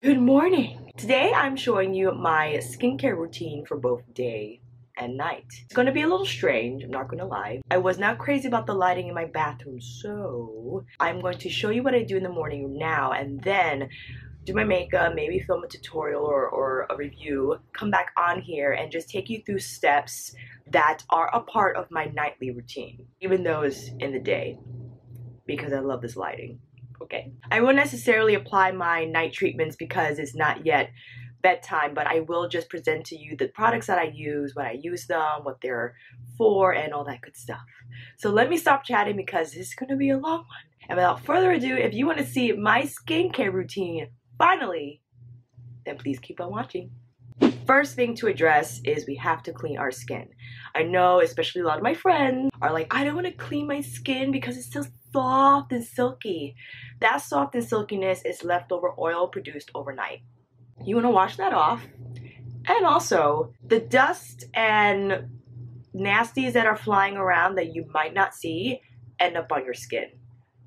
Good morning! Today I'm showing you my skincare routine for both day and night. It's gonna be a little strange, I'm not gonna lie. I was not crazy about the lighting in my bathroom, so I'm going to show you what I do in the morning now and then do my makeup, maybe film a tutorial or a review, come back on here and just take you through steps that are a part of my nightly routine, even those in the day, because I love this lighting. Okay. I won't necessarily apply my night treatments because it's not yet bedtime, but I will just present to you the products that I use, when I use them, what they're for, and all that good stuff. So let me stop chatting because this is going to be a long one. And without further ado, if you want to see my skincare routine finally, then please keep on watching. First thing to address is we have to clean our skin. I know, especially a lot of my friends are like, I don't want to clean my skin because it's still soft and silky. That soft and silkiness is leftover oil produced overnight. You want to wash that off. And also, the dust and nasties that are flying around that you might not see end up on your skin.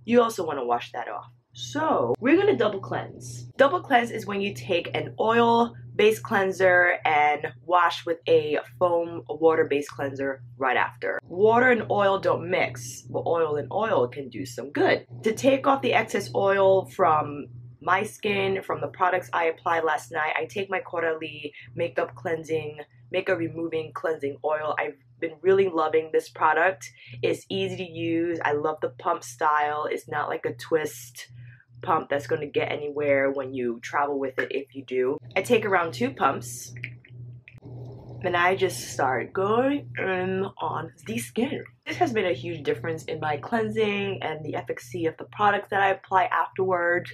You also want to wash that off. So, we're going to double cleanse. Double cleanse is when you take an oil-based cleanser and wash with a foam water-based cleanser right after. Water and oil don't mix, but oil and oil can do some good. To take off the excess oil from my skin, from the products I applied last night, I take my Caudalie makeup removing cleansing oil. I've been really loving this product. It's easy to use. I love the pump style. It's not like a twist pump that's going to get anywhere when you travel with it, if you do. I take around 2 pumps and I just start going on the skin. This has been a huge difference in my cleansing and the efficacy of the products that I apply afterward,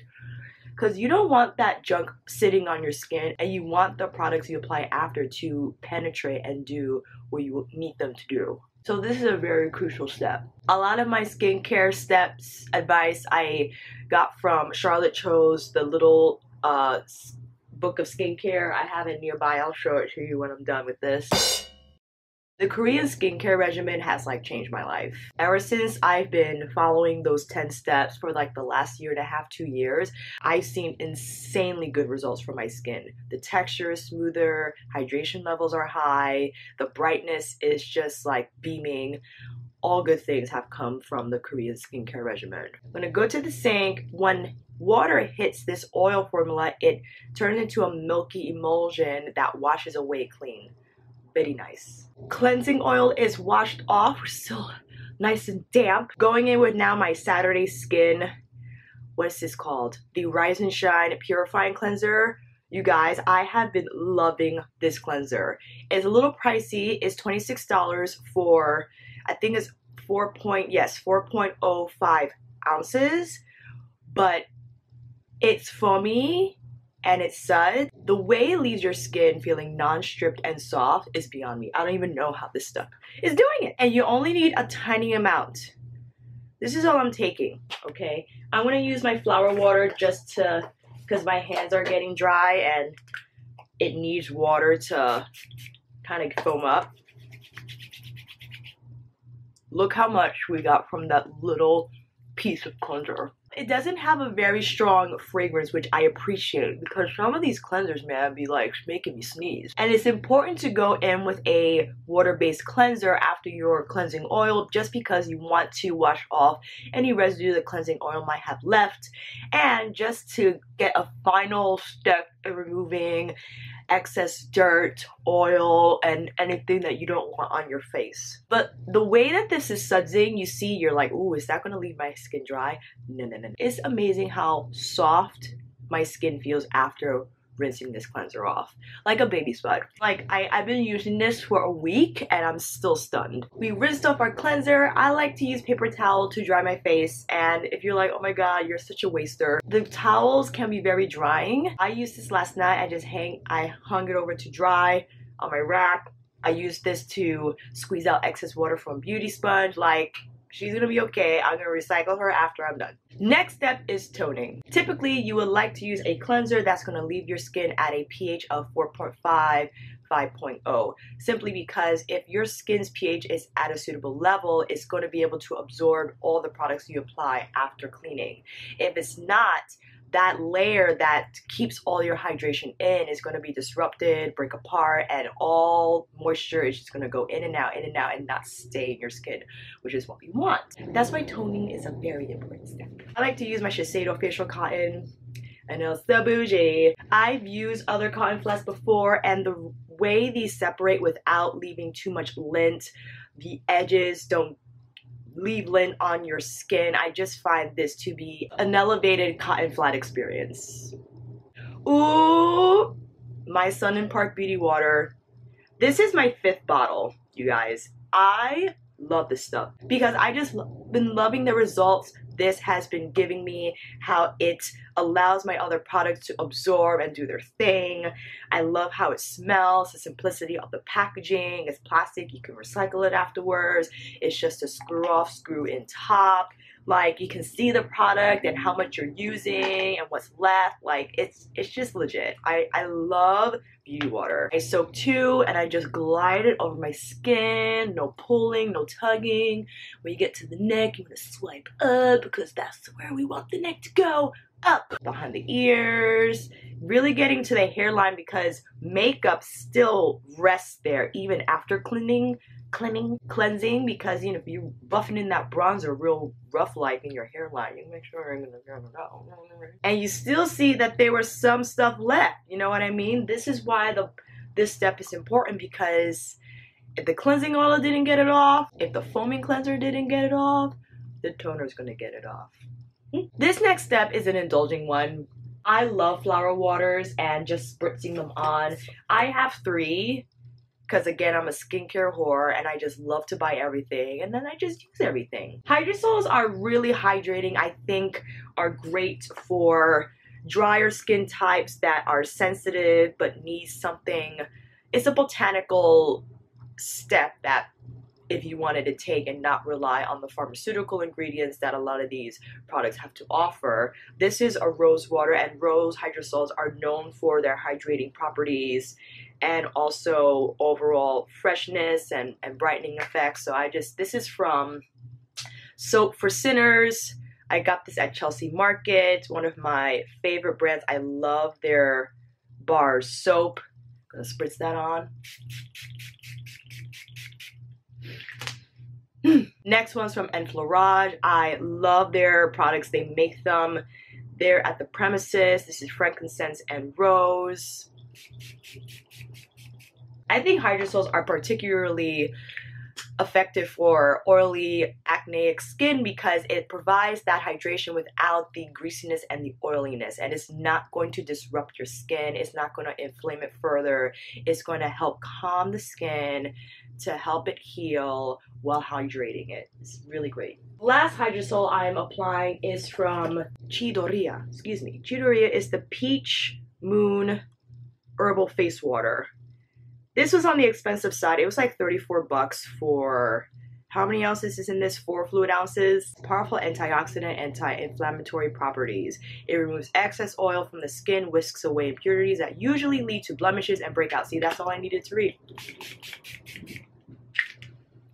because you don't want that junk sitting on your skin and you want the products you apply after to penetrate and do what you need them to do. So this is a very crucial step. A lot of my skincare steps advice I got from Charlotte Cho's the little book of skincare. I have it nearby. I'll show it to you when I'm done with this. The Korean skincare regimen has changed my life. Ever since I've been following those 10 steps for the last year and a half, 2 years, I've seen insanely good results for my skin. The texture is smoother, hydration levels are high, the brightness is just beaming. All good things have come from the Korean skincare regimen. When I go to the sink, when water hits this oil formula, it turns into a milky emulsion that washes away clean. Very nice. Cleansing oil is washed off. We're still nice and damp. Going in with now my Saturday Skin, what is this called? The Rise and Shine Purifying Cleanser. You guys, I have been loving this cleanser. It's a little pricey. It's $26 for, I think it's 4.05 ounces. But it's foamy and it's suds. The way it leaves your skin feeling non-stripped and soft is beyond me. I don't even know how this stuff is doing it. And you only need a tiny amount. This is all I'm taking, okay? I'm gonna use my flower water just because my hands are getting dry and it needs water to kind of foam up. Look how much we got from that little piece of cleanser. It doesn't have a very strong fragrance, which I appreciate because some of these cleansers, man, be making me sneeze. And it's important to go in with a water-based cleanser after your cleansing oil just because you want to wash off any residue the cleansing oil might have left and just to get a final step in removing excess dirt, oil, and anything that you don't want on your face. But the way that this is sudsing, you see, you're like, ooh, is that gonna leave my skin dry? No. It's amazing how soft my skin feels after rinsing this cleanser off. Like a baby spud. I've been using this for a week and I'm still stunned. We rinsed off our cleanser. I like to use paper towel to dry my face, and if you're like, oh my god, you're such a waster, the towels can be very drying. I used this last night. I hung it over to dry on my rack. I used this to squeeze out excess water from beauty sponge. She's gonna be okay. I'm gonna recycle her after I'm done. Next step is toning. Typically, you would like to use a cleanser that's gonna leave your skin at a pH of 4.5, 5.0, simply because if your skin's pH is at a suitable level, it's going to be able to absorb all the products you apply after cleaning. If it's not, that layer that keeps all your hydration in is going to be disrupted, break apart, and all moisture is just going to go in and out and not stay in your skin, which is what we want. That's why toning is a very important step. I like to use my Shiseido facial cotton. I know it's so bougie. I've used other cotton flats before, and the way these separate without leaving too much lint, the edges don't leave lint on your skin. I just find this to be an elevated cotton flat experience. Ooh, my Sun and Park Beauty Water. This is my 5th bottle, you guys. I love this stuff because I just been loving the results this has been giving me, how it allows my other products to absorb and do their thing. I love how it smells, the simplicity of the packaging. It's plastic, you can recycle it afterwards. It's just a screw off, screw in top. Like, you can see the product and how much you're using and what's left. Like, it's just legit. I love beauty water. I soak 2 and I just glide it over my skin. No pulling, no tugging. When you get to the neck, you're gonna swipe up because that's where we want the neck to go. Up behind the ears, really getting to the hairline because makeup still rests there even after cleansing, because, you know, if you're buffing in that bronzer real rough like in your hairline, you make sure and you still see that there was some stuff left. You know what I mean? This is why this step is important, because if the cleansing oil didn't get it off, if the foaming cleanser didn't get it off, the toner is gonna get it off. This next step is an indulging one. I love flower waters and just spritzing them on. I have 3. Because again, I'm a skincare whore and I just love to buy everything and then I just use everything. Hydrosols are really hydrating. I think are great for drier skin types that are sensitive but need something. It's a botanical step that if you wanted to take and not rely on the pharmaceutical ingredients that a lot of these products have to offer. This is a rose water, and rose hydrosols are known for their hydrating properties and also overall freshness and brightening effects. So this is from Soap for Sinners. I got this at Chelsea Market, one of my favorite brands. I love their bar soap. I'm gonna spritz that on. Next one's from Enfleurage. I love their products. They make them there at the premises. This is frankincense and rose. I think hydrosols are particularly effective for oily, acneic skin because it provides that hydration without the greasiness and the oiliness, and it's not going to disrupt your skin. It's not going to inflame it further. It's going to help calm the skin to help it heal while hydrating it. It's really great. Last hydrosol I'm applying is from Caudalie. Caudalie is the Peach Moon Herbal Face Water. This was on the expensive side. It was like 34 bucks for, how many ounces is in this? 4 fluid ounces. Powerful antioxidant, anti-inflammatory properties. It removes excess oil from the skin, whisks away impurities that usually lead to blemishes and breakouts. See, that's all I needed to read.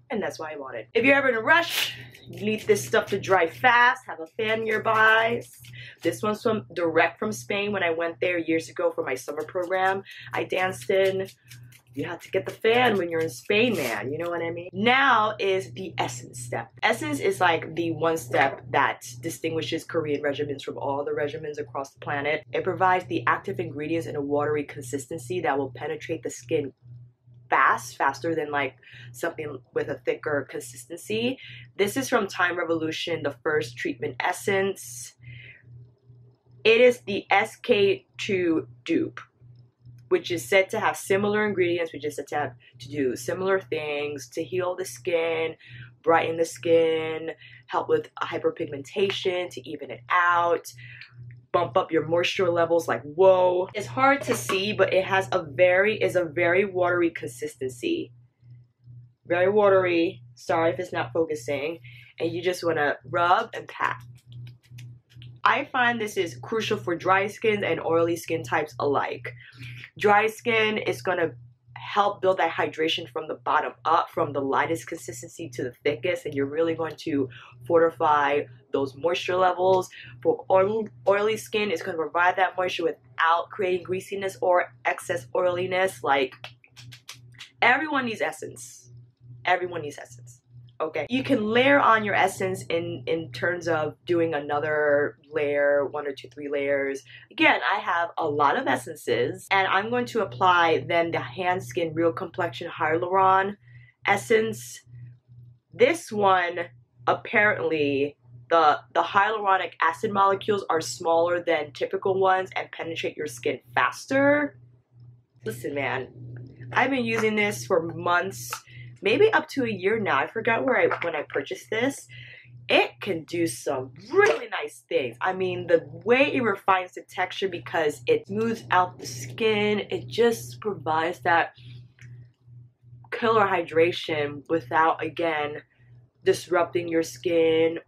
And that's why I bought it. If you're ever in a rush, you need this stuff to dry fast, have a fan nearby. This one's direct from Spain. When I went there years ago for my summer program, I danced in. You have to get the fan when you're in Spain, man. You know what I mean? Now is the essence step. Essence is like the one step that distinguishes Korean regimens from all the regimens across the planet. It provides the active ingredients in a watery consistency that will penetrate the skin faster than like something with a thicker consistency. This is from Time Revolution, the first treatment essence. It is the SK2 dupe, which is said to have similar ingredients, which is said to have to do similar things to heal the skin, brighten the skin, help with hyperpigmentation, to even it out, bump up your moisture levels. Like, whoa. It's hard to see, but it has a very watery consistency. Very watery. Sorry if it's not focusing. And you just want to rub and pat. I find this is crucial for dry skin and oily skin types alike. Dry skin is going to help build that hydration from the bottom up, from the lightest consistency to the thickest, and you're really going to fortify those moisture levels. For oily skin, it's going to provide that moisture without creating greasiness or excess oiliness. Like, everyone needs essence. Everyone needs essence. Okay, you can layer on your essence in terms of doing another layer, 1 or 2, 3 layers. Again, I have a lot of essences, and I'm going to apply then the Hand Skin Real Complexion Hyaluron Essence. This one, apparently, the hyaluronic acid molecules are smaller than typical ones and penetrate your skin faster. Listen, man, I've been using this for months, maybe up to a year now. I forgot when I purchased this. It can do some really nice things. I mean, the way it refines the texture because it smooths out the skin, it just provides that killer hydration without, again, disrupting your skin,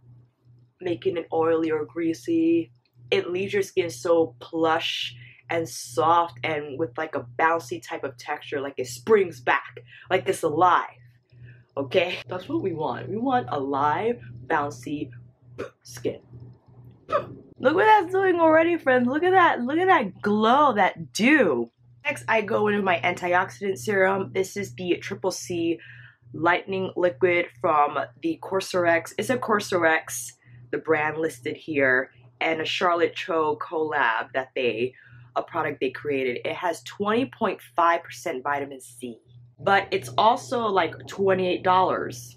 making it oily or greasy. It leaves your skin so plush and soft and with like a bouncy type of texture, like it springs back, like it's alive. Okay, that's what we want. We want a live, bouncy skin. Look what that's doing already, friends. Look at that glow, that dew. Next, I go into my antioxidant serum. This is the Triple C Lightening Liquid from the Corsorex. It's a Corsorex, the brand listed here, and a Charlotte Cho collab that a product they created. It has 20.5% vitamin C. But it's also like $28.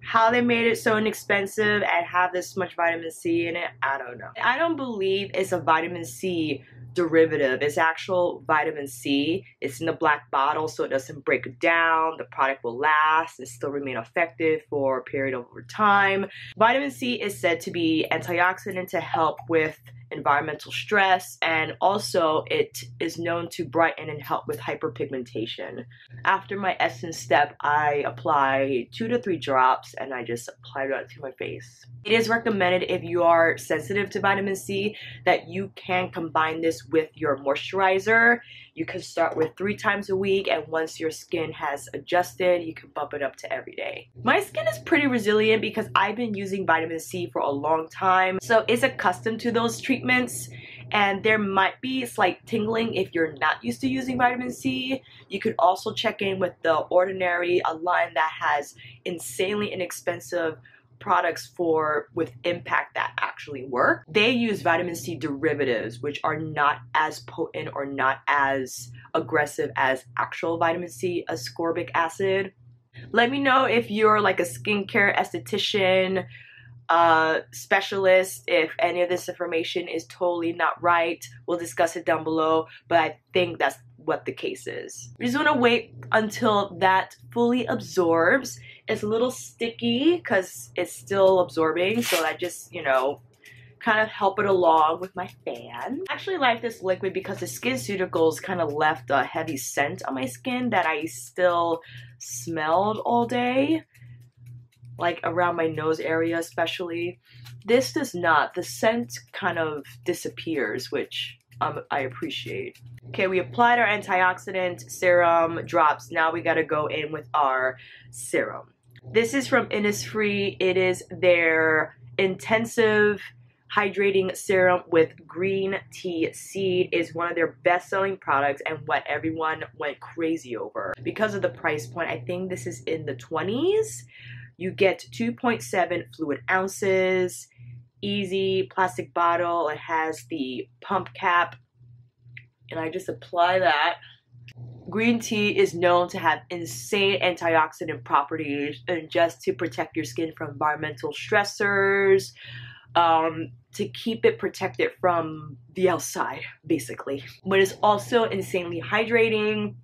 How they made it so inexpensive and have this much vitamin C in it, I don't know. I don't believe it's a vitamin C derivative. It's actual vitamin C. It's in the black bottle so it doesn't break down. The product will last and still remain effective for a period over time. Vitamin C is said to be antioxidant to help with environmental stress, and also it is known to brighten and help with hyperpigmentation. After my essence step, I apply 2 to 3 drops and I just apply that to my face. It is recommended if you are sensitive to vitamin C that you can combine this with your moisturizer. You can start with 3 times a week, and once your skin has adjusted, you can bump it up to every day. My skin is pretty resilient because I've been using vitamin C for a long time, so it's accustomed to those treatments, and there might be slight tingling if you're not used to using vitamin C. You could also check in with The Ordinary, a line that has insanely inexpensive products with impact that actually work. They use vitamin C derivatives, which are not as potent or not as aggressive as actual vitamin C, ascorbic acid. Let me know if you're like a skincare esthetician, specialist, if any of this information is totally not right. We'll discuss it down below, but I think that's what the case is. We just want to wait until that fully absorbs. It's a little sticky because it's still absorbing, so I just, you know, kind of help it along with my fan. I actually like this liquid because the SkinCeuticals kind of left a heavy scent on my skin that I still smelled all day, like around my nose area especially. This does not. The scent kind of disappears, which I appreciate. Okay, we applied our antioxidant serum drops. Now we gotta go in with our serum. This is from Innisfree. It is their intensive hydrating serum with green tea seed. Is one of their best-selling products and what everyone went crazy over. Because of the price point, I think this is in the 20s. You get 2.7 fluid ounces. Easy plastic bottle. It has the pump cap, and I just apply that. Green tea is known to have insane antioxidant properties, and just to protect your skin from environmental stressors, to keep it protected from the outside, basically. But it's also insanely hydrating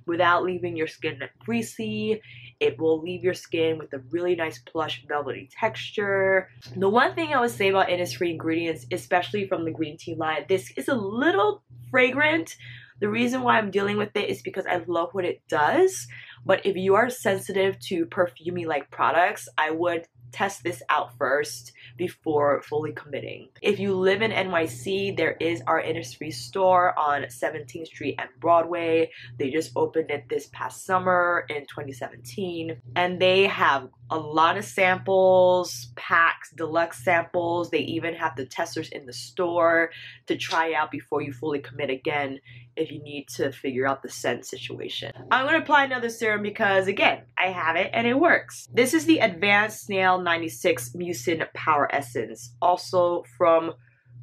without leaving your skin greasy. It will leave your skin with a really nice plush velvety texture. The one thing I would say about Innisfree ingredients, especially from the green tea line, this is a little fragrant. The reason why I'm dealing with it is because I love what it does. But if you are sensitive to perfumey like products, I would test this out first before fully committing. If you live in NYC, there is our Innisfree store on 17th Street and Broadway. They just opened it this past summer in 2017, and they have a lot of samples, packs, deluxe samples. They even have the testers in the store to try out before you fully commit again if you need to figure out the scent situation. I'm going to apply another serum because, again, I have it and it works. This is the Advanced Snail 96 Mucin Power Essence, also from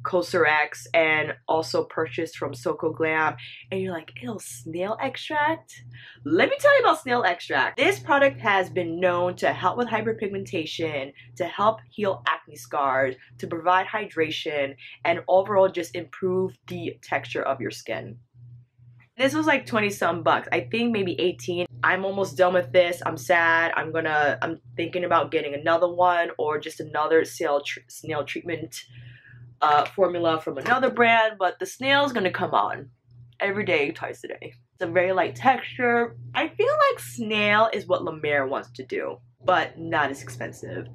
Cosrx and also purchased from Soko Glam. And you're like, ew, snail extract? Let me tell you about snail extract. This product has been known to help with hyperpigmentation, to help heal acne scars, to provide hydration, and overall just improve the texture of your skin. This was like 20 some bucks. I think maybe 18. I'm almost done with this. I'm sad. I'm thinking about getting another one or just another snail treatment formula from another brand, but the snail is gonna come on every day, twice a day. It's a very light texture. I feel like snail is what La Mer wants to do, but not as expensive.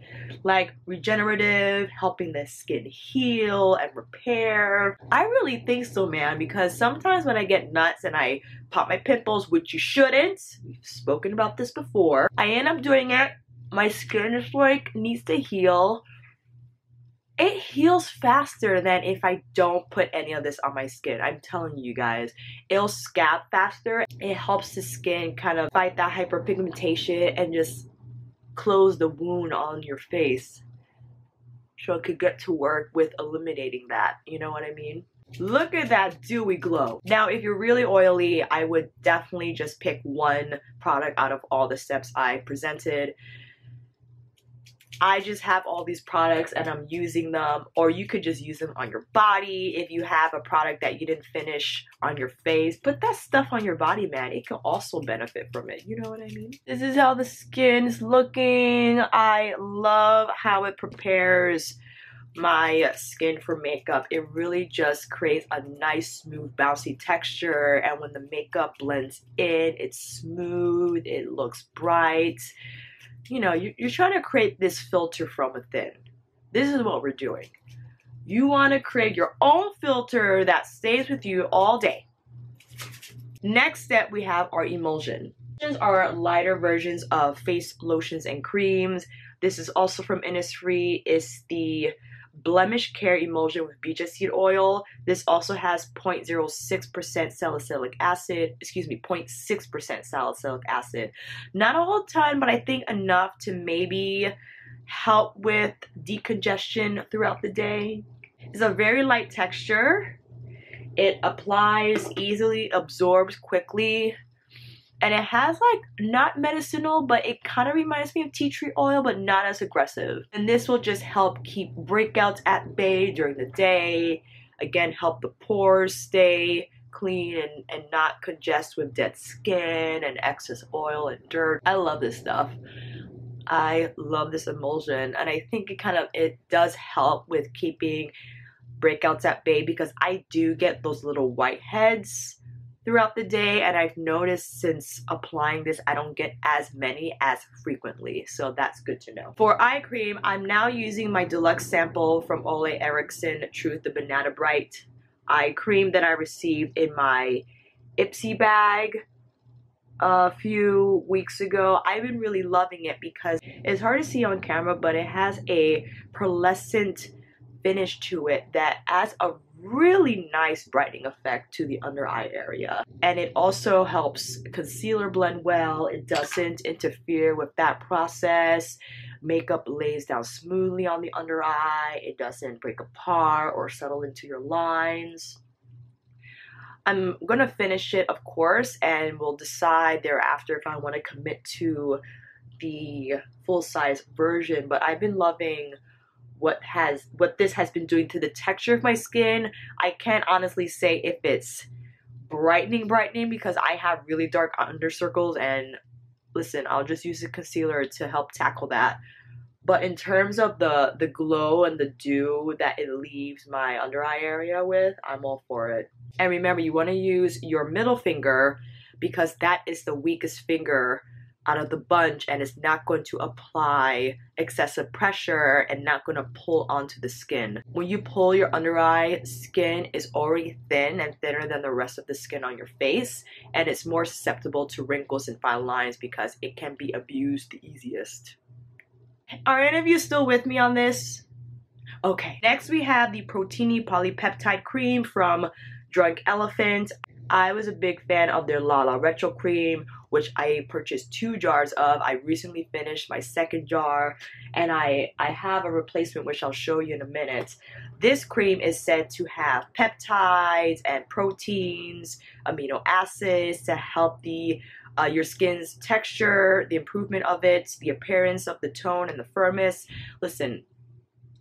Like regenerative, helping the skin heal and repair. I really think so, man, because sometimes when I get nuts and I pop my pimples, which you shouldn't, we've spoken about this before, I end up doing it. My skin is like, needs to heal. It heals faster than if I don't put any of this on my skin. I'm telling you guys, it'll scab faster. It helps the skin kind of fight that hyperpigmentation and just close the wound on your face so it could get to work with eliminating that. You know what I mean? Look at that dewy glow. Now, if you're really oily, I would definitely just pick one product out of all the steps I presented. I just have all these products and I'm using them, or you could just use them on your body. If you have a product that you didn't finish on your face, put that stuff on your body, man. It can also benefit from it. You know what I mean? This is how the skin's looking. I love how it prepares my skin for makeup. It really just creates a nice, smooth, bouncy texture, and when the makeup blends in, it's smooth, it looks bright. You know, you're trying to create this filter from within. This is what we're doing. You want to create your own filter that stays with you all day. Next step, we have our emulsion. Emulsions are lighter versions of face lotions and creams. This is also from Innisfree. It's the Blemish Care Emulsion with beecha seed oil. This also has 0.06% salicylic acid, 0.6% salicylic acid. Not a whole ton, but I think enough to maybe help with decongestion throughout the day. It's a very light texture. It applies easily, absorbs quickly. And it has like, not medicinal, but it kind of reminds me of tea tree oil, but not as aggressive. And this will just help keep breakouts at bay during the day. Again, help the pores stay clean and not congest with dead skin and excess oil and dirt. I love this stuff. I love this emulsion. And I think it does help with keeping breakouts at bay, because I do get those little whiteheads throughout the day, and I've noticed since applying this I don't get as many as frequently, so that's good to know. For eye cream, I'm now using my deluxe sample from Ole Erickson Truth, the Banana Bright eye cream that I received in my Ipsy bag a few weeks ago. I've been really loving it because it's hard to see on camera, but it has a pearlescent finish to it that adds a really nice brightening effect to the under eye area. And it also helps concealer blend well. It doesn't interfere with that process. Makeup lays down smoothly on the under eye. It doesn't break apart or settle into your lines. I'm gonna finish it, of course, and we'll decide thereafter if I want to commit to the full-size version. But I've been loving what this has been doing to the texture of my skin. I can't honestly say if it's brightening because I have really dark under circles, and listen, I'll just use a concealer to help tackle that. But in terms of the glow and the dew that it leaves my under eye area with, I'm all for it. And remember, you want to use your middle finger because that is the weakest finger out of the bunch, and it's not going to apply excessive pressure and not going to pull onto the skin. When you pull, your under eye skin is already thin and thinner than the rest of the skin on your face, and it's more susceptible to wrinkles and fine lines because it can be abused the easiest. Are any of you still with me on this? Okay, next we have the Proteiny Polypeptide Cream from Drunk Elephant. I was a big fan of their Lala Retro Cream, which I purchased 2 jars of. I recently finished my 2nd jar, and I have a replacement, which I'll show you in a minute. This cream is said to have peptides and proteins, amino acids to help your skin's texture, the improvement of it, the appearance of the tone and the firmness. Listen,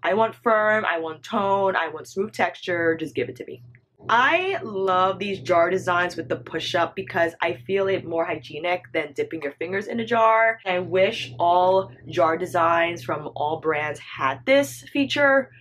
I want firm, I want tone, I want smooth texture, just give it to me. I love these jar designs with the push-up because I feel it more hygienic than dipping your fingers in a jar. I wish all jar designs from all brands had this feature.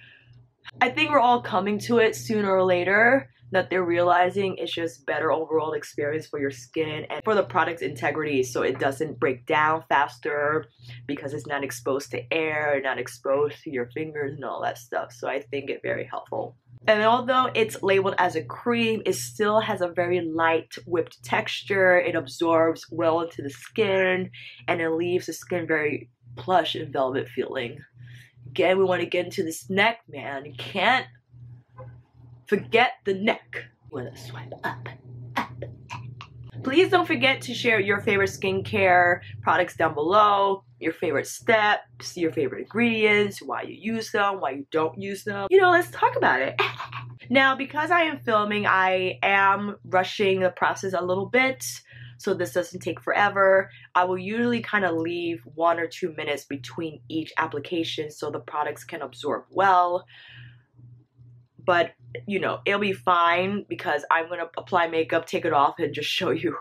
I think we're all coming to it sooner or later, that they're realizing it's just better overall experience for your skin and for the product's integrity, so it doesn't break down faster because it's not exposed to air, not exposed to your fingers and all that stuff. So I think it's very helpful. And although it's labeled as a cream, it still has a very light whipped texture. It absorbs well into the skin and it leaves the skin very plush and velvet feeling. Again, we want to get into this neck, man. You can't forget the neck. We're gonna swipe up. Please don't forget to share your favorite skincare products down below, your favorite steps, your favorite ingredients, why you use them, why you don't use them. You know, let's talk about it. Now, because I am filming, I am rushing the process a little bit, so this doesn't take forever. I will usually kind of leave 1 or 2 minutes between each application so the products can absorb well. But, you know, it'll be fine because I'm going to apply makeup, take it off, and just show you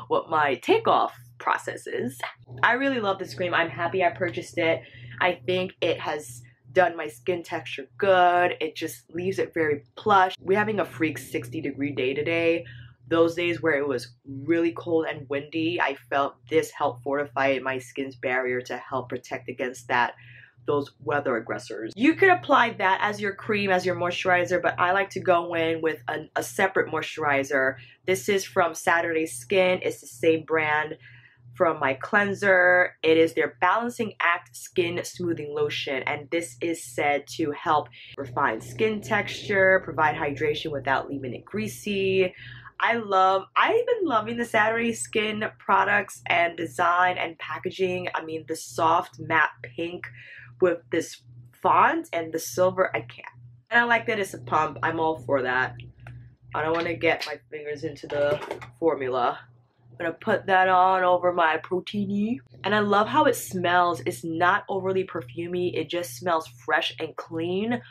what my takeoff process is. I really love this cream. I'm happy I purchased it. I think it has done my skin texture good. It just leaves it very plush. We're having a freak 60-degree day today. Those days where it was really cold and windy, I felt this helped fortify my skin's barrier to help protect against those weather aggressors. You could apply that as your cream, as your moisturizer, but I like to go in with a separate moisturizer. This is from Saturday Skin. It's the same brand from my cleanser. It is their Balancing Act Skin Smoothing Lotion, and this is said to help refine skin texture, provide hydration without leaving it greasy. I've been loving the Saturday Skin products and design and packaging. I mean, the soft matte pink with this font and the silver, I can't. And I like that it's a pump. I'm all for that. I don't want to get my fingers into the formula. I'm gonna put that on over my Proteiny. And I love how it smells. It's not overly perfumey. It just smells fresh and clean,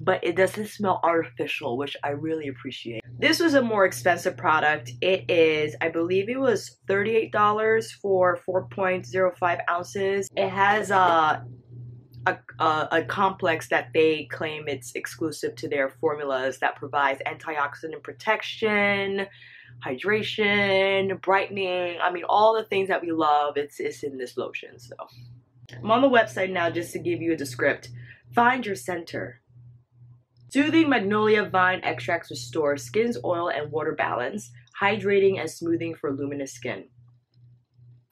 but it doesn't smell artificial, which I really appreciate. This was a more expensive product. It is, I believe it was $38 for 4.05 ounces. It has a complex that they claim it's exclusive to their formulas that provides antioxidant protection, hydration, brightening. I mean, all the things that we love, it's in this lotion. So I'm on the website now just to give you a descript. Find your center. Soothing magnolia vine extracts restore skin's oil and water balance, hydrating and smoothing for luminous skin.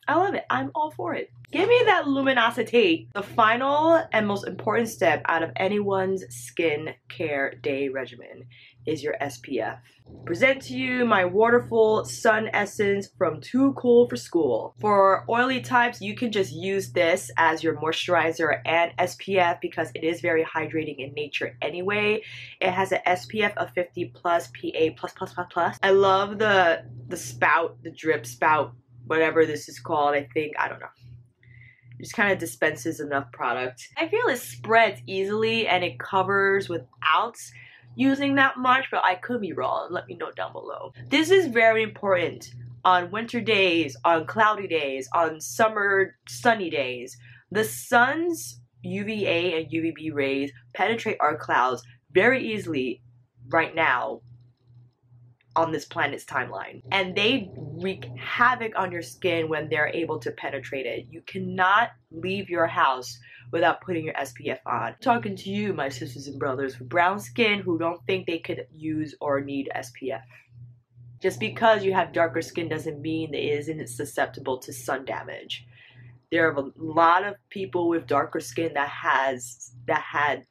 I love it. I'm all for it. Give me that luminosity. The final and most important step out of anyone's skin care day regimen is your SPF. Present to you my Waterful Sun Essence from Too Cool for School. For oily types, you can just use this as your moisturizer and SPF because it is very hydrating in nature anyway. It has an SPF of 50 plus, PA++++. I love the spout, the drip spout, whatever this is called. I don't know. It just kind of dispenses enough product. I feel it spreads easily and it covers without using that much, but I could be wrong. Let me know down below. This is very important on winter days, on cloudy days, on summer sunny days. The sun's UVA and UVB rays penetrate our clouds very easily right now on this planet's timeline, and they wreak havoc on your skin when they're able to penetrate it. You cannot leave your house without putting your SPF on. I'm talking to you, my sisters and brothers with brown skin who don't think they could use or need SPF. Just because you have darker skin doesn't mean it isn't susceptible to sun damage. There are a lot of people with darker skin that had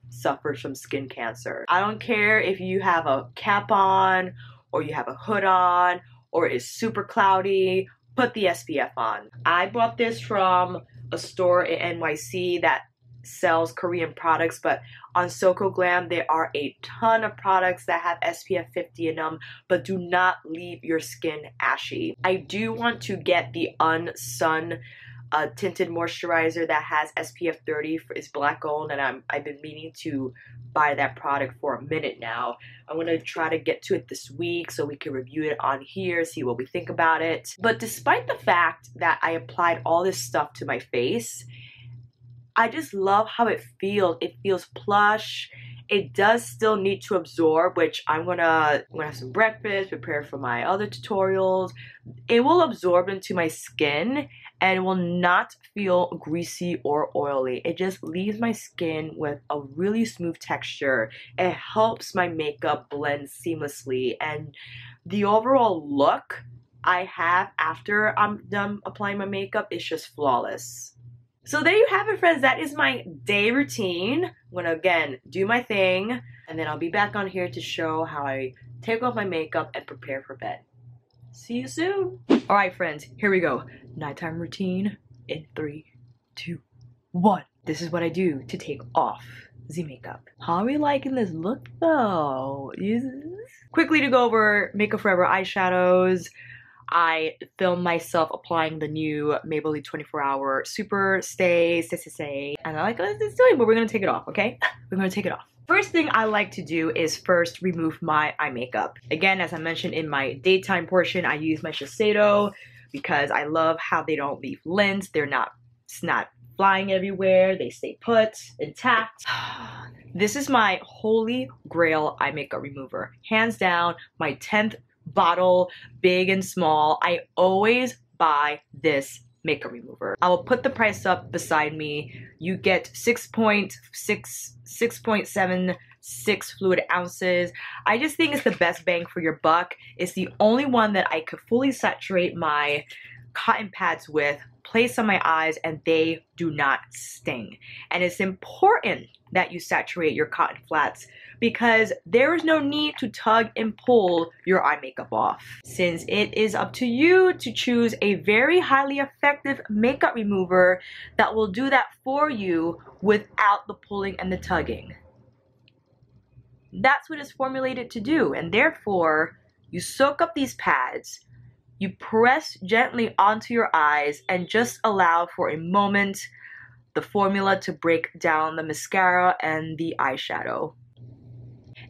suffered from skin cancer. I don't care if you have a cap on or you have a hood on or it's super cloudy, put the SPF on. I bought this from a store in NYC that sells Korean products, but on Soko Glam there are a ton of products that have SPF 50 in them, but do not leave your skin ashy. I do want to get the Unsun tinted moisturizer that has SPF 30. It's black owned, and I've been meaning to buy that product for a minute now. I'm gonna try to get to it this week so we can review it on here, see what we think about it. But despite the fact that I applied all this stuff to my face, I just love how it feels. It feels plush. It does still need to absorb, which I'm gonna have some breakfast, prepare for my other tutorials. It will absorb into my skin and it will not feel greasy or oily. It just leaves my skin with a really smooth texture. It helps my makeup blend seamlessly, and the overall look I have after I'm done applying my makeup is just flawless. So there you have it, friends. That is my day routine. I'm gonna again do my thing, and then I'll be back on here to show how I take off my makeup and prepare for bed. See you soon. All right, friends, here we go. Nighttime routine in 3, 2, 1. This is what I do to take off the makeup. How are we liking this look though? Quickly to go over Makeup Forever eyeshadows. I filmed myself applying the new Maybelline 24-Hour Super Stay, and I like what it's doing, but we're gonna take it off, okay? We're gonna take it off. First thing I like to do is first remove my eye makeup. Again, as I mentioned in my daytime portion, I use my Shiseido because I love how they don't leave lint. It's not flying everywhere. They stay put, intact. This is my holy grail eye makeup remover. Hands down, my 10th bottle, big and small. I always buy this makeup remover. I will put the price up beside me. You get 6.76 fluid ounces. I just think it's the best bang for your buck. It's the only one that I could fully saturate my cotton pads with, place on my eyes, and they do not sting. And it's important that you saturate your cotton flats because there is no need to tug and pull your eye makeup off, since it is up to you to choose a very highly effective makeup remover that will do that for you without the pulling and the tugging. That's what it's formulated to do, and therefore you soak up these pads, you press gently onto your eyes, and just allow for a moment the formula to break down the mascara and the eyeshadow.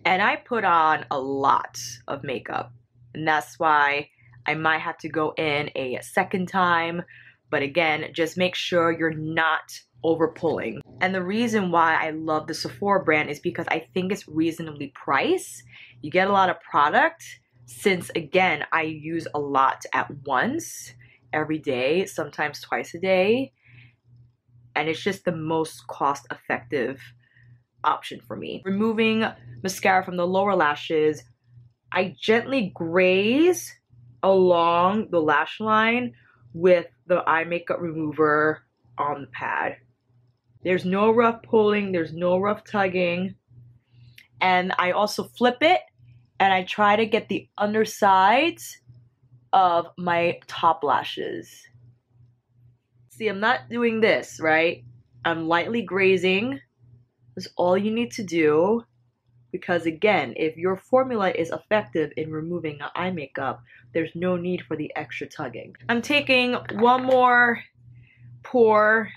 And I put on a lot of makeup, and that's why I might have to go in a second time. But again, just make sure you're not over pulling. And the reason why I love the Sephora brand is because I think it's reasonably priced. You get a lot of product, since again, I use a lot at once, every day, sometimes twice a day. And it's just the most cost-effective option for me. Removing mascara from the lower lashes, I gently graze along the lash line with the eye makeup remover on the pad. There's no rough pulling, there's no rough tugging. And I also flip it and I try to get the undersides of my top lashes. See, I'm not doing this, right? I'm lightly grazing. That's all you need to do, because again, if your formula is effective in removing eye makeup, there's no need for the extra tugging. I'm taking one more pour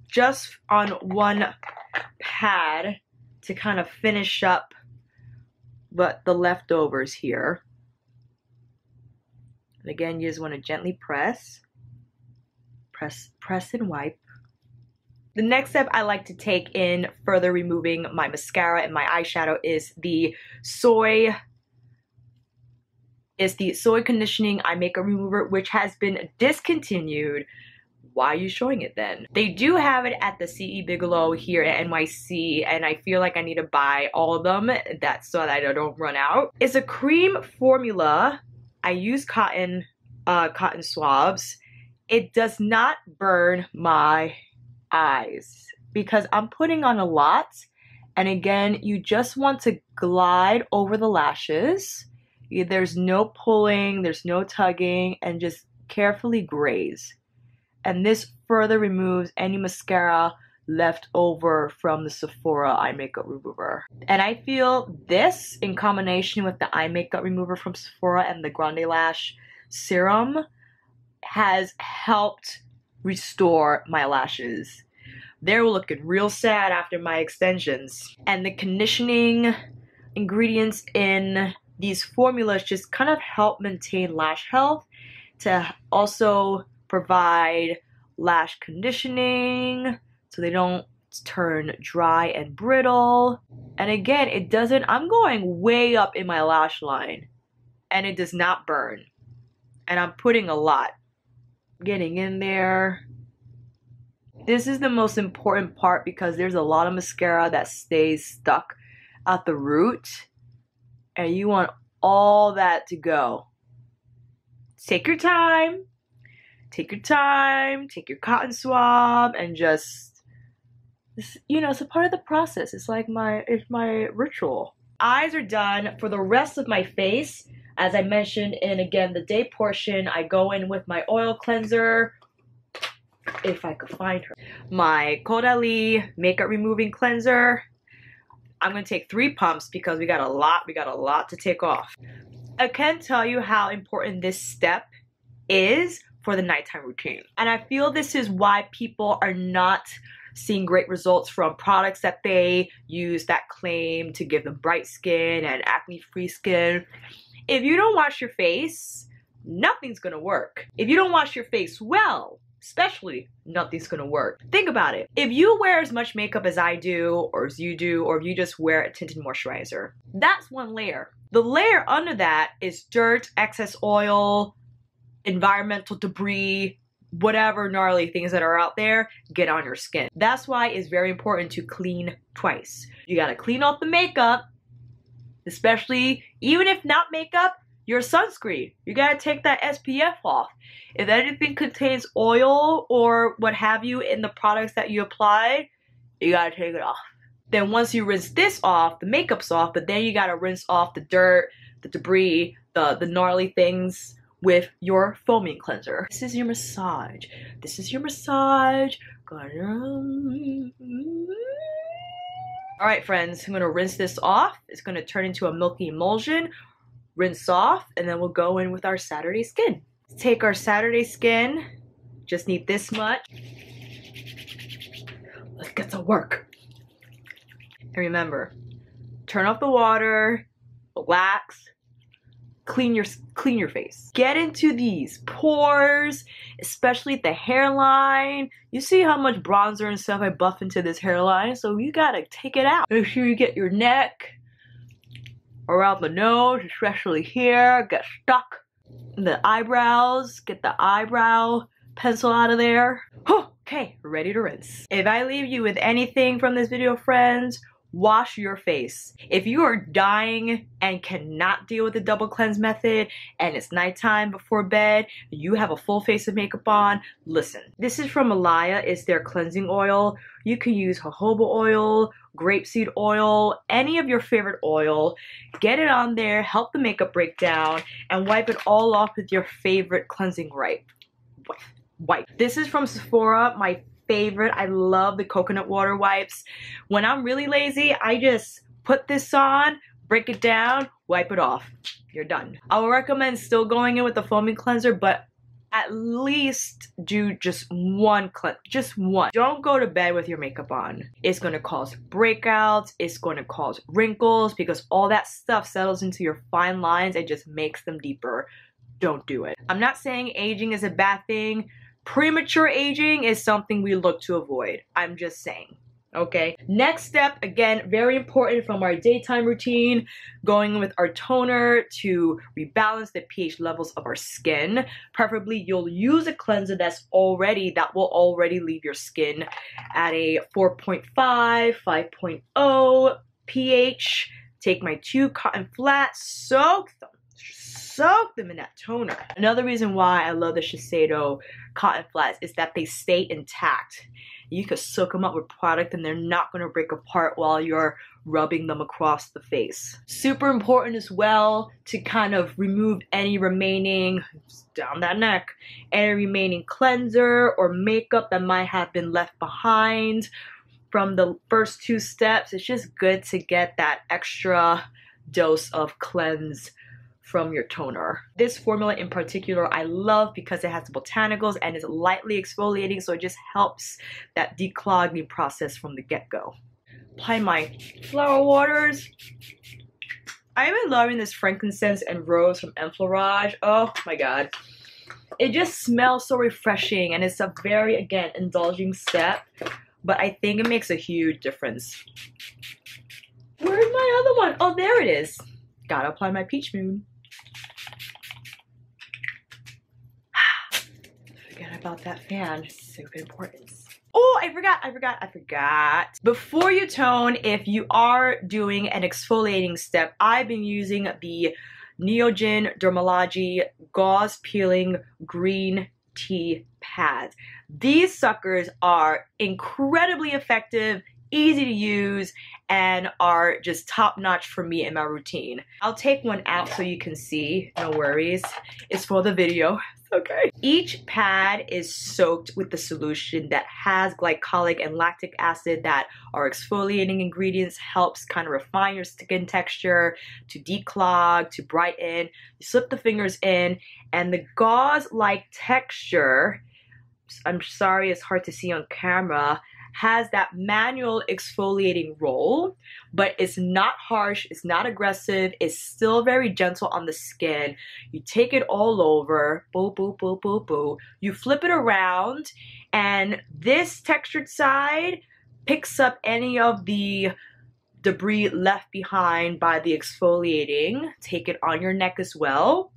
just on one pad to kind of finish up the leftovers here. And again, you just want to gently press and wipe. The next step I like to take in further removing my mascara and my eyeshadow is the Soy is the Soy Conditioning Eye Makeup Remover, which has been discontinued. Why are you showing it then? They do have it at the CE Bigelow here at NYC, and I feel like I need to buy all of them, that's so that I don't run out. It's a cream formula. I use cotton swabs. It does not burn my eyes because I'm putting on a lot, and again, you just want to glide over the lashes. There's no pulling, there's no tugging, and just carefully graze. And this further removes any mascara left over from the Sephora eye makeup remover. And I feel this, in combination with the eye makeup remover from Sephora and the Grande Lash serum, has helped restore my lashes. They were looking real sad after my extensions. And the conditioning ingredients in these formulas just kind of help maintain lash health, to also provide lash conditioning so they don't turn dry and brittle. And again, it doesn't, I'm going way up in my lash line, and it does not burn. And I'm putting a lot, getting in there. This is the most important part because there's a lot of mascara that stays stuck at the root, and you want all that to go. Take your time. Take your time, take your cotton swab, and just, you know, it's a part of the process. It's like it's my ritual. Eyes are done. For the rest of my face, as I mentioned in, again, the day portion, I go in with my oil cleanser, if I could find her. My Caudalie makeup removing cleanser. I'm gonna take 3 pumps because we got a lot to take off. I can't tell you how important this step is for the nighttime routine. And I feel this is why people are not seeing great results from products that they use that claim to give them bright skin and acne-free skin. If you don't wash your face, nothing's gonna work. If you don't wash your face well, especially, nothing's gonna work. Think about it. If you wear as much makeup as I do, or as you do, or if you just wear a tinted moisturizer, that's one layer. The layer under that is dirt, excess oil, environmental debris, whatever gnarly things that are out there get on your skin. That's why it's very important to clean twice. You gotta clean off the makeup, especially, even if not makeup, your sunscreen. You gotta take that SPF off. If anything contains oil or what have you in the products that you apply, you gotta take it off. Then once you rinse this off, the makeup's off, but then you gotta rinse off the dirt, the debris, the gnarly things with your foaming cleanser. This is your massage. This is your massage. Alright friends, I'm gonna rinse this off. It's gonna turn into a milky emulsion. Rinse off, and then we'll go in with our Saturday skin. Take our Saturday skin. Just need this much. Let's get to work. And remember, turn off the water, relax, clean your face. Get into these pores, especially at the hairline. You see how much bronzer and stuff I buff into this hairline, so you gotta take it out. Make sure you get your neck, around the nose, especially here, get stuck. The eyebrows, get the eyebrow pencil out of there. Okay, ready to rinse. If I leave you with anything from this video, friends, wash your face. If you are dying and cannot deal with the double cleanse method and it's nighttime before bed, you have a full face of makeup on, listen. This is from Malaya. It's their cleansing oil. You can use jojoba oil, grapeseed oil, any of your favorite oil. Get it on there, help the makeup break down, and wipe it all off with your favorite cleansing wipe. This is from Sephora, my favorite. I love the coconut water wipes. When I'm really lazy, I just put this on, break it down, wipe it off. You're done. I would recommend still going in with the foaming cleanser, but at least do just one cleanse, just one. Don't go to bed with your makeup on. It's gonna cause breakouts, it's gonna cause wrinkles, because all that stuff settles into your fine lines and just makes them deeper. Don't do it. I'm not saying aging is a bad thing. Premature aging is something we look to avoid. I'm just saying. Okay, next step, again, very important from our daytime routine, going with our toner to rebalance the pH levels of our skin. Preferably, you'll use a cleanser that will already leave your skin at a 4.5, 5.0 pH. Take my 2 cotton flats, soak them in that toner. Another reason why I love the Shiseido cotton flats is that they stay intact. You could soak them up with product and they're not going to break apart while you're rubbing them across the face. Super important as well to kind of remove any remaining, down that neck, any remaining cleanser or makeup that might have been left behind from the first 2 steps. It's just good to get that extra dose of cleanse from your toner. This formula in particular I love because it has botanicals and is lightly exfoliating, so it just helps that declogging process from the get-go. Apply my flower waters. I've been loving this frankincense and rose from Enfleurage. Oh my god. It just smells so refreshing and it's a very, again, indulging step, but I think it makes a huge difference. Where's my other one? Oh, there it is. Gotta apply my Peach Moon. About that fan, super important. Oh, I forgot. Before you tone, if you are doing an exfoliating step, I've been using the Neogen Dermalogy Gauze Peeling Green Tea Pads. These suckers are incredibly effective, easy to use, and are just top notch for me in my routine. I'll take one out so you can see, no worries. It's for the video. Okay. Each pad is soaked with the solution that has glycolic and lactic acid that are exfoliating ingredients, helps kind of refine your skin texture, to declog, to brighten. You slip the fingers in, and the gauze-like texture, I'm sorry it's hard to see on camera, has that manual exfoliating role, but it's not harsh, it's not aggressive, it's still very gentle on the skin. You take it all over, boo, boo, boo, boo, boo. You flip it around, and this textured side picks up any of the debris left behind by the exfoliating. Take it on your neck as well.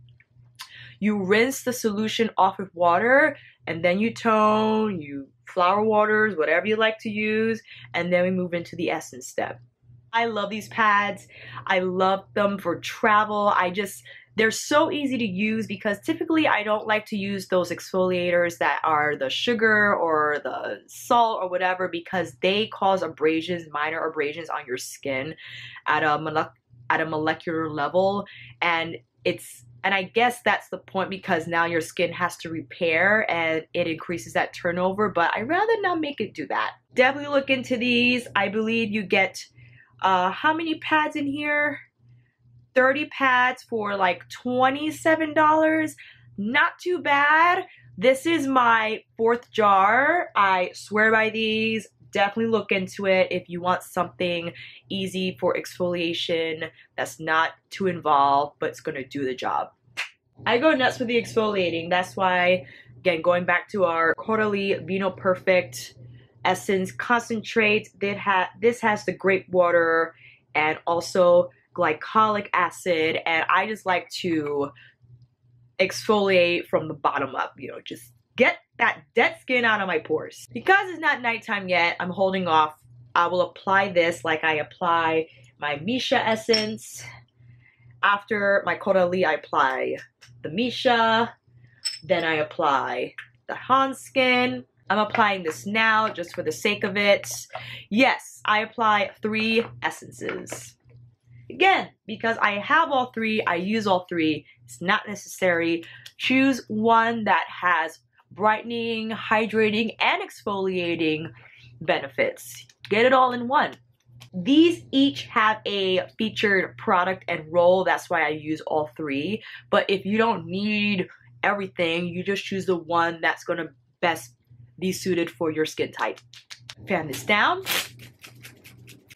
You rinse the solution off with water, and then you tone, you flower waters, whatever you like to use, and then we move into the essence step. I love these pads. I love them for travel. They're so easy to use because typically I don't like to use those exfoliators that are the sugar or the salt or whatever, because they cause abrasions, minor abrasions on your skin at a molecular level, and I guess that's the point, because now your skin has to repair and it increases that turnover, but I'd rather not make it do that. Definitely look into these. I believe you get, how many pads in here? 30 pads for like $27. Not too bad. This is my 4th jar. I swear by these. Definitely look into it if you want something easy for exfoliation that's not too involved, but it's gonna do the job. I go nuts with the exfoliating. That's why, again, going back to our Caudalie Vino Perfect Essence Concentrate, this has the grape water and also glycolic acid, and I just like to exfoliate from the bottom up, you know, just get that dead skin out of my pores. Because it's not nighttime yet, I'm holding off. I will apply this like I apply my Misha essence. After my Caudalie, I apply the Misha, then I apply the Hans Skin. I'm applying this now just for the sake of it. Yes, I apply 3 essences. Again, because I have all 3, I use all 3. It's not necessary. Choose one that has brightening, hydrating, and exfoliating benefits. Get it all in one. These each have a featured product and role. That's why I use all 3. But if you don't need everything, you just choose the one that's going to best be suited for your skin type. Fan this down.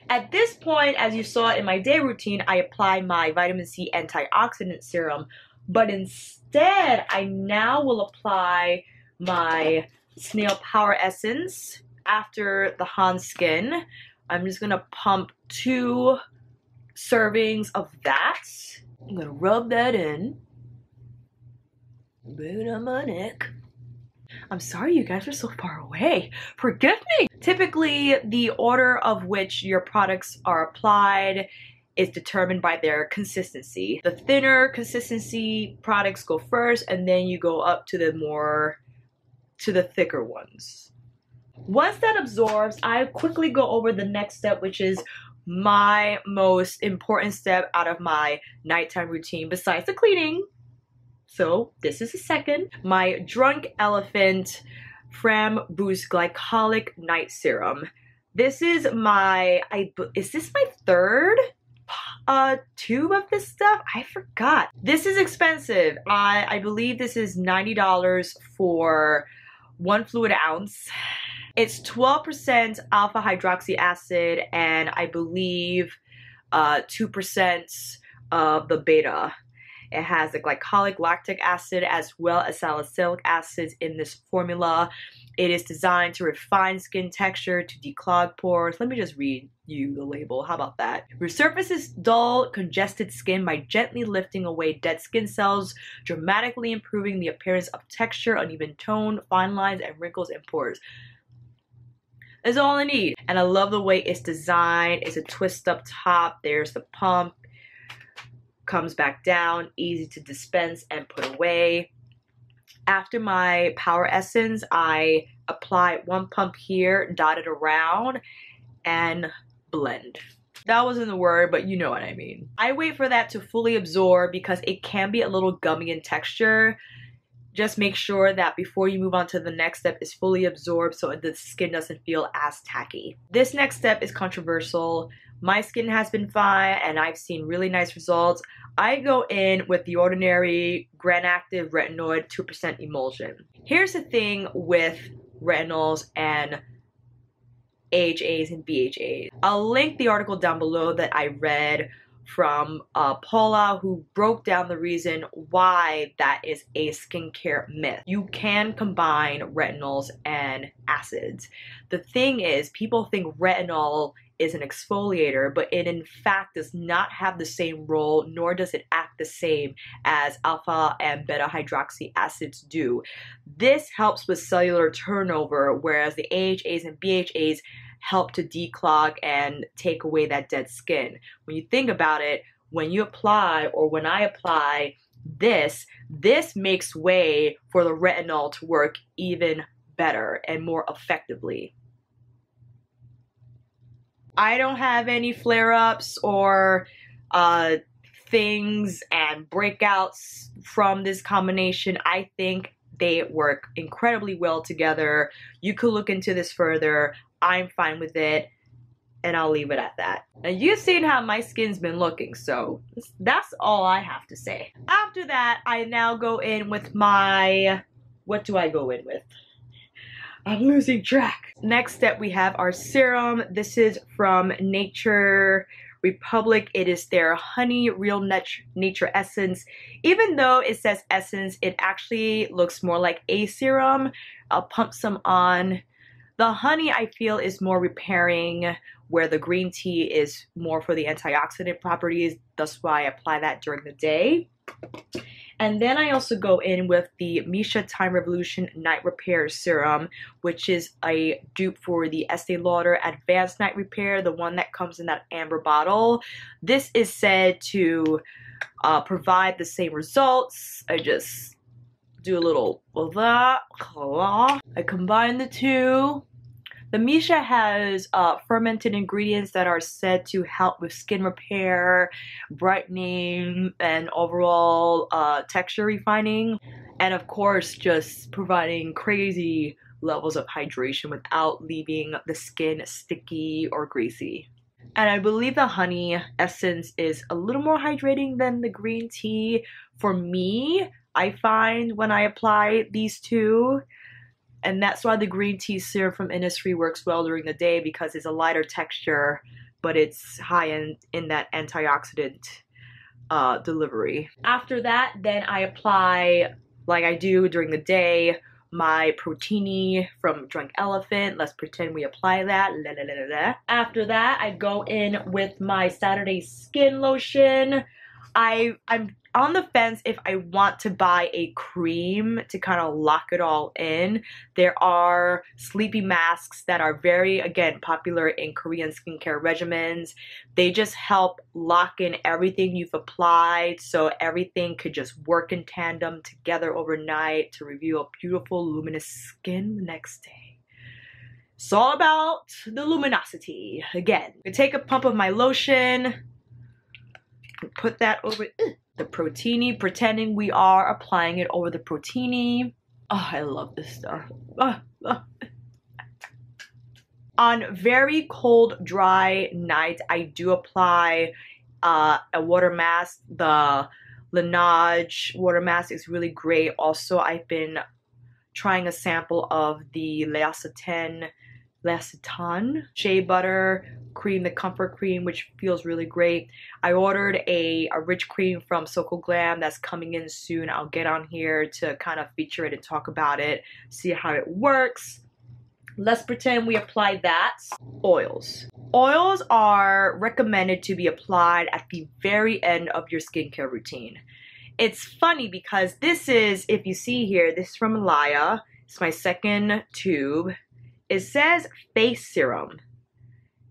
At this point, as you saw in my day routine, I apply my vitamin C antioxidant serum, but instead I now will apply my Snail Power Essence After the Han skin, I'm just gonna pump 2 servings of that. I'm gonna rub that in. Put it on my neck. I'm sorry you guys are so far away. Forgive me. Typically, the order of which your products are applied is determined by their consistency. The thinner consistency products go first, and then you go up to the thicker ones. Once that absorbs, I quickly go over the next step, which is my most important step out of my nighttime routine besides the cleaning. So this is the second. My Drunk Elephant Fram Boost Glycolic Night Serum. This is my, is this my third tube of this stuff? I forgot. This is expensive. I believe this is $90 for 1 fluid ounce. It's 12% alpha hydroxy acid and I believe 2% of the beta. It has the glycolic lactic acid as well as salicylic acids in this formula. It is designed to refine skin texture, to declog pores. Let me just read you the label. How about that? Resurfaces dull, congested skin by gently lifting away dead skin cells, dramatically improving the appearance of texture, uneven tone, fine lines, and wrinkles and pores. That's all I need. And I love the way it's designed. It's a twist up top. There's the pump. Comes back down, easy to dispense and put away. After my Power Essence, I apply 1 pump here, dot it around, and blend. That wasn't the word, but you know what I mean. I wait for that to fully absorb because it can be a little gummy in texture. Just make sure that before you move on to the next step is fully absorbed so the skin doesn't feel as tacky. This next step is controversial. My skin has been fine and I've seen really nice results. I go in with the ordinary Grand Active Retinoid 2% emulsion. Here's the thing with retinols and AHAs and BHAs. I'll link the article down below that I read from Paula, who broke down the reason why that is a skincare myth. You can combine retinols and acids. The thing is, people think retinol is an exfoliator, but it in fact does not have the same role, nor does it act the same as alpha and beta hydroxy acids do. This helps with cellular turnover, whereas the AHAs and BHAs help to declog and take away that dead skin. When you think about it, when you apply, or when I apply this makes way for the retinol to work even better and more effectively. I don't have any flare-ups or things and breakouts from this combination. I think they work incredibly well together. You could look into this further. I'm fine with it, and I'll leave it at that. Now, you've seen how my skin's been looking, so that's all I have to say. After that, I now go in with my... What do I go in with? I'm losing track. Next step, we have our serum. This is from Nature Republic. It is their Honey Real Nature Essence. Even though it says essence, it actually looks more like a serum. I'll pump some on. The honey, I feel, is more repairing, where the green tea is more for the antioxidant properties. That's why I apply that during the day. And then I also go in with the Missha Time Revolution Night Repair Serum, which is a dupe for the Estee Lauder Advanced Night Repair, the one that comes in that amber bottle. This is said to provide the same results. I just do a little of that. I combine the two. The Missha has fermented ingredients that are said to help with skin repair, brightening, and overall texture refining. And of course, just providing crazy levels of hydration without leaving the skin sticky or greasy. And I believe the honey essence is a little more hydrating than the green tea. For me, I find when I apply these two. And that's why the green tea serum from Innisfree works well during the day, because it's a lighter texture, but it's high in that antioxidant delivery. After that, then I apply, like I do during the day, my Proteini from Drunk Elephant. Let's pretend we apply that. La, la, la, la, la. After that, I go in with my Saturday Skin Lotion. I'm on the fence if I want to buy a cream to kind of lock it all in. There are sleepy masks that are very, again, popular in Korean skincare regimens. They just help lock in everything you've applied so everything could just work in tandem together overnight to reveal a beautiful luminous skin the next day. It's all about the luminosity. Again, I take a pump of my lotion, put that over the Proteini, pretending we are applying it over the Proteini. Oh, I love this stuff. On very cold, dry nights, I do apply a water mask. The Laneige water mask is really great. Also, I've been trying a sample of the L'Occitane shea butter cream, the comfort cream, which feels really great. I ordered a rich cream from Soko Glam that's coming in soon. I'll get on here to kind of feature it and talk about it, see how it works. Let's pretend we apply that. Oils. Oils are recommended to be applied at the very end of your skincare routine. It's funny because this is, if you see here, this is from Alaya. It's my second tube. It says face serum.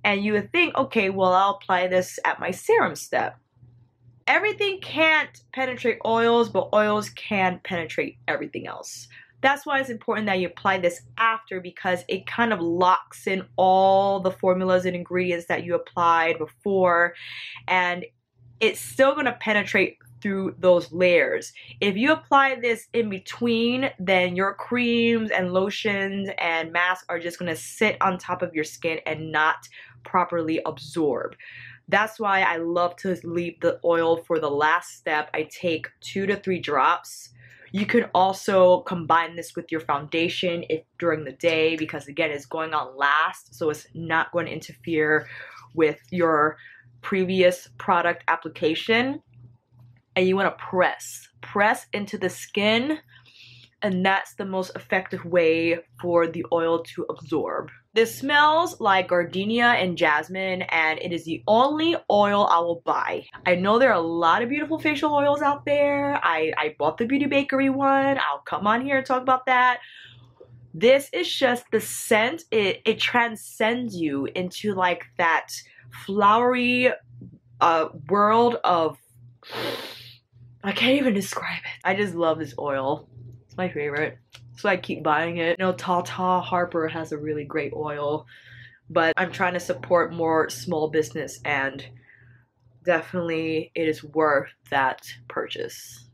And you would think, okay, well, I'll apply this at my serum step. Everything can't penetrate oils, but oils can penetrate everything else. That's why it's important that you apply this after, because it kind of locks in all the formulas and ingredients that you applied before, and it's still going to penetrate through those layers. If you apply this in between, then your creams and lotions and masks are just going to sit on top of your skin and not properly absorb. That's why I love to leave the oil for the last step. I take 2 to 3 drops. You can also combine this with your foundation if during the day, because again, it's going on last, so it's not going to interfere with your previous product application. And you want to press into the skin, and that's the most effective way for the oil to absorb. This smells like gardenia and jasmine, and it is the only oil I will buy. I know there are a lot of beautiful facial oils out there. I bought the Beauty Bakery one. I'll come on here and talk about that. This is just the scent. It transcends you into like that flowery world of, I can't even describe it. I just love this oil. It's my favorite. So I keep buying it. You know, Tata Harper has a really great oil, but I'm trying to support more small business, and definitely it is worth that purchase.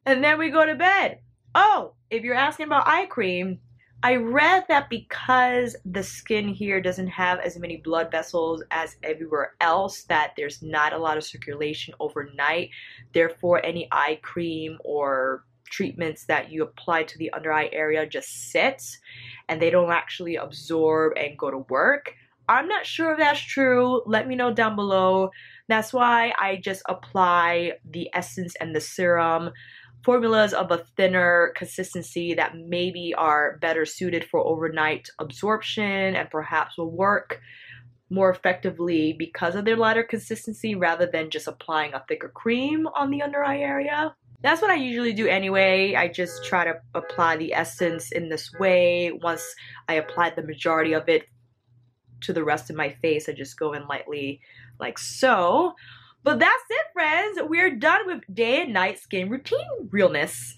And then we go to bed. Oh, if you're asking about eye cream, I read that because the skin here doesn't have as many blood vessels as everywhere else, that there's not a lot of circulation overnight. Therefore, any eye cream or treatments that you apply to the under eye area just sit and they don't actually absorb and go to work. I'm not sure if that's true. Let me know down below. That's why I just apply the essence and the serum, formulas of a thinner consistency that maybe are better suited for overnight absorption and perhaps will work more effectively because of their lighter consistency, rather than just applying a thicker cream on the under eye area. That's what I usually do anyway. I just try to apply the essence in this way. Once I apply the majority of it to the rest of my face, I just go in lightly like so. But that's it, friends. We're done with day and night skin routine realness.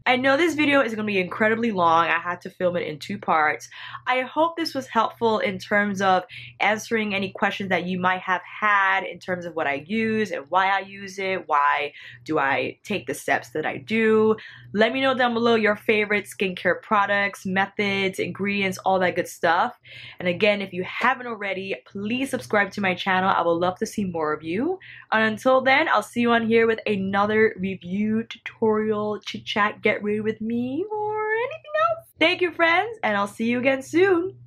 I know this video is going to be incredibly long. I had to film it in 2 parts. I hope this was helpful in terms of answering any questions that you might have had in terms of what I use and why I use it. Why do I take the steps that I do? Let me know down below your favorite skincare products, methods, ingredients, all that good stuff. And again, if you haven't already, please subscribe to my channel. I would love to see more of you. And until then, I'll see you on here with another review, tutorial, chit chat, get ready with me, or anything else. Thank you, friends, and I'll see you again soon.